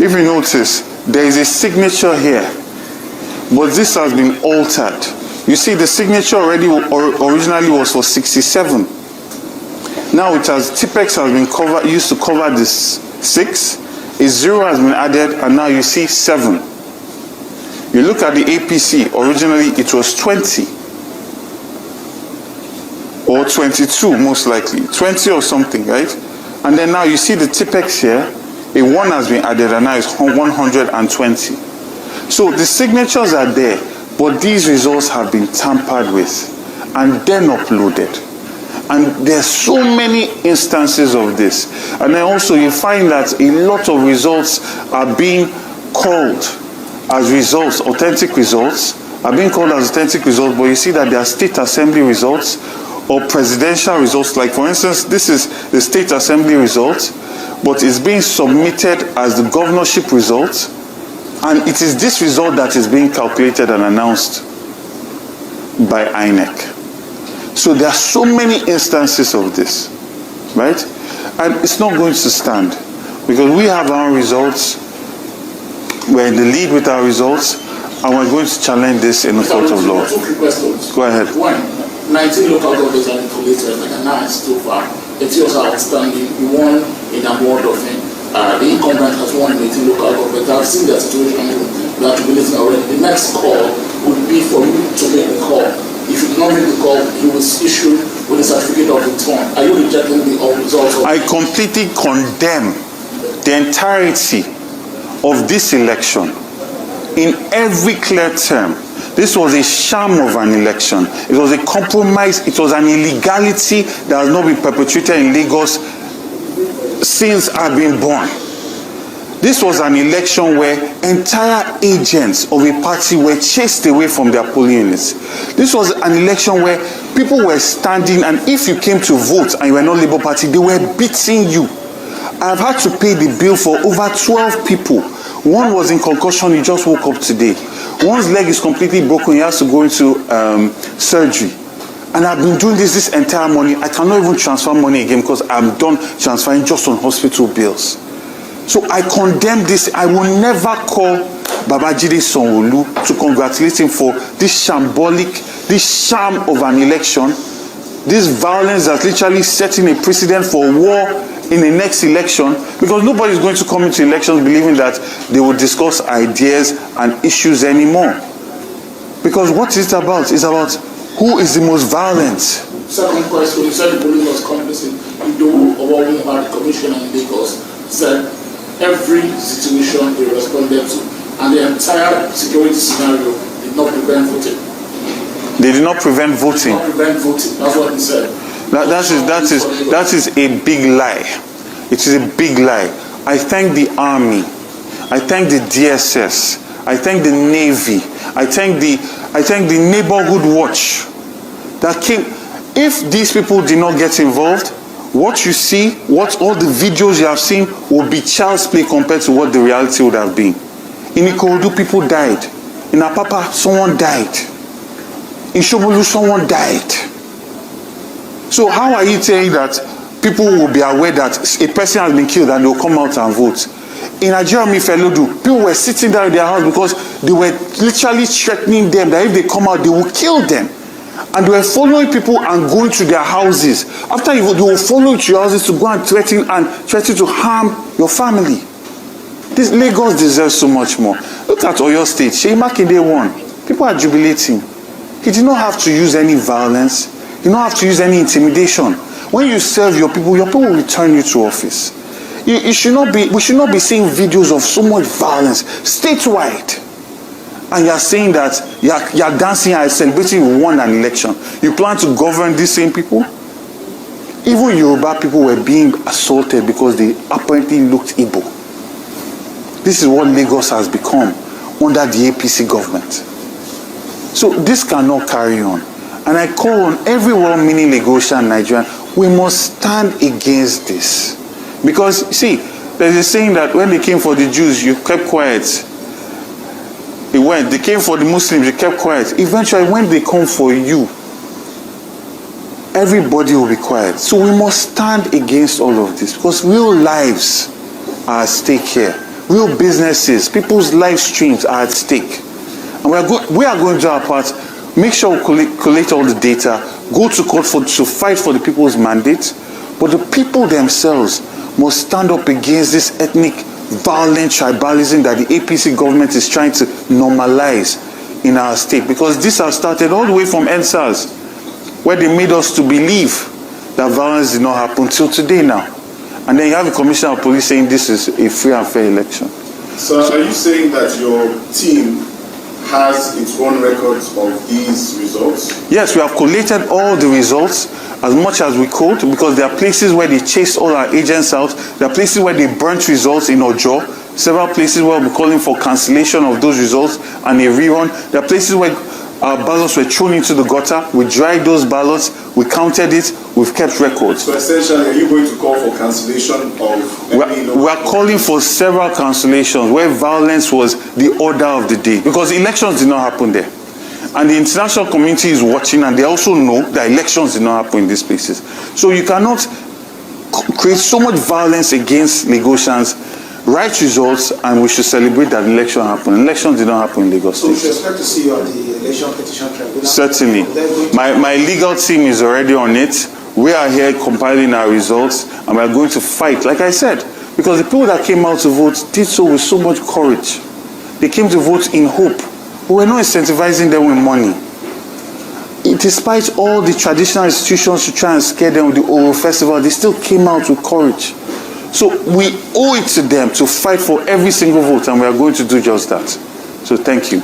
if you notice, there is a signature here, but this has been altered. You see, the signature originally was for 67. Now it has, Tipex has been used to cover this 6. A 0 has been added, and now you see 7. You look at the APC, originally it was 20. Or 22, most likely. 20 or something, right? And then now you see the Tipex here, a 1 has been added, and now it's 120. So the signatures are there, but these results have been tampered with and then uploaded. And there's so many instances of this. And then also you find that a lot of results are being called as results, authentic results, are being called as authentic results, but you see that they are state assembly results or presidential results. Like for instance, this is the state assembly results, but it's being submitted as the governorship result, and it is this result that is being calculated and announced by INEC. So there are so many instances of this, right? And it's not going to stand, because we have our results, we're in the lead with our results, and we're going to challenge this in the court of law. Two quick questions. Go ahead. One, 19 local governments are collated, and 9 so far. It's also outstanding. You won in a ward of him. The incumbent has won in 18 local governments. I've seen the situation we are accumulating already. The next call would be for you to make the call. If you do not make the call, you will issue with a certificate of return. Are you rejecting the results? I completely condemn the entirety of this election in every clear term. This was a sham of an election. It was a compromise. It was an illegality that has not been perpetrated in Lagos since I've been born. This was an election where entire agents of a party were chased away from their polling units. This was an election where people were standing, and if you came to vote and you were not Labour Party, they were beating you. I've had to pay the bill for over 12 people. One was in concussion, he just woke up today. One's leg is completely broken, he has to go into surgery. And I've been doing this entire morning. I cannot even transfer money again because I'm done transferring just on hospital bills. So I condemn this. I will never call Babajide Sanwo-Olu to congratulate him for this shambolic, this sham of an election, this violence that's literally setting a precedent for war in the next election, because nobody is going to come into elections believing that they will discuss ideas and issues anymore. Because what is it about? It's about who is the most violent. Second question, you said the police was complicit. You do about the commissioner in Lagos said every situation they responded to, and the entire security scenario did not prevent voting. They did not prevent voting. Did not prevent voting. That's what he said. That is a big lie. It is a big lie. I thank the army. I thank the DSS. I thank the Navy. I thank the neighborhood watch that came. If these people did not get involved, what you see, what all the videos you have seen will be child's play compared to what the reality would have been. In Ikorodu, people died. In Apapa, someone died. In Shobolu, someone died. So how are you saying that people will be aware that a person has been killed and they will come out and vote? In Nigeria, people were sitting there in their house because they were literally threatening them that if they come out, they will kill them. And they were following people and going to their houses. After you vote, they will follow you to your houses to go and threaten to harm your family. This Lagos deserves so much more. Look at Oyo State. Seyi Makinde won. People are jubilating. He did not have to use any violence. You don't have to use any intimidation. When you serve your people will return you to office. We should not be seeing videos of so much violence statewide. And you're saying that you're dancing and celebrating you won an election. You plan to govern these same people? Even Yoruba people were being assaulted because they apparently looked Igbo. This is what Lagos has become under the APC government. So this cannot carry on. And I call on every well-meaning Lagosian Nigerian, we must stand against this. Because, see, there's a saying that when they came for the Jews, you kept quiet. They came for the Muslims, you kept quiet. Eventually, when they come for you, everybody will be quiet. So we must stand against all of this, because real lives are at stake here. real businesses, people's live streams are at stake. And we are going to do our part, make sure we collect all the data, go to court to fight for the people's mandate, but the people themselves must stand up against this ethnic violent tribalism that the APC government is trying to normalize in our state, because this has started all the way from NSAS, where they made us to believe that violence did not happen till today now. And then you have the Commissioner of Police saying this is a free and fair election. So are you saying that your team has its own records of these results? Yes, we have collated all the results as much as we could, because there are places where they chased all our agents out. There are places where they burnt results in Ojo. Several places where we're calling for cancellation of those results and a rerun. There are places where our ballots were thrown into the gutter. We dried those ballots. We counted it. We've kept records. So essentially, are you going to call for cancellation of we are calling for several cancellations where violence was the order of the day, because elections did not happen there. And the international community is watching, and they also know that elections did not happen in these places. So you cannot create so much violence against Lagosians, write results, and we should celebrate that election happened. Elections did not happen in Lagos State. So we should expect to see you on the election petition tribunal? Certainly. My legal team is already on it. We are here compiling our results, and we are going to fight, like I said, because the people that came out to vote did so with so much courage. They came to vote in hope. We're not incentivizing them with money. Despite all the traditional institutions to try and scare them with the Oro Festival, they still came out with courage. So we owe it to them to fight for every single vote, and we are going to do just that. So thank you.